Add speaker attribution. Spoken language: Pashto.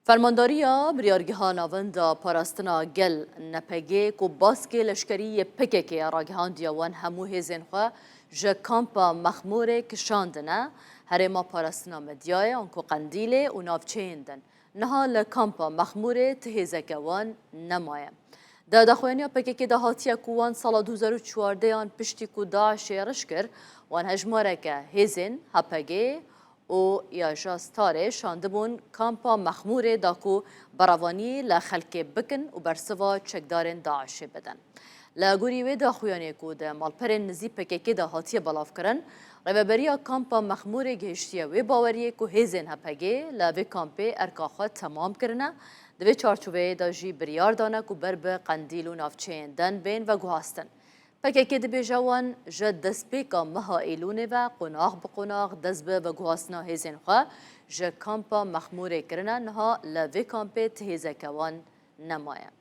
Speaker 1: فرمانداریا بریارگیها ناوندا پاراستنا گل نپگه کو باسکه لشکری پکه راگهان دیوان همو هزین خوا جه کامپا مخموره کشاندنه هرما پاراستنا مدیای آنکو قندیله و نافچهندن نها لکامپا مخموره تهزکوان نمایم. دا خوانیا پکه دا هاتیا کوان سال 2014 آن پشتی کو داعش رش کر وان هجماره که هزین هپگه او یا جاستاره شاندبون کامپا مخمور داکو براوانی لخلک بکن و برسوا چکدارن داعش بدن. لگوری و دا خویانه کو دا مالپرن نزی پکه دا هاتیه بلاف کرن رببریا کامپا مخمور گهشتیه و باوریه کو هزین هپگه لوی کامپه ارکاخواه تمام کرنه دوی چارچوه دا جی بریار دانه کو برب قندیل و نافچین دن بین و گوهاستن. پکه دبی جوان جد دست بیکا مها ایلونه و قناغ بقناغ دست به و گوهاسنا هزین خواه جد کامپا مخموره کرنه نها لوی کامپه تهیزه کوان نمایم.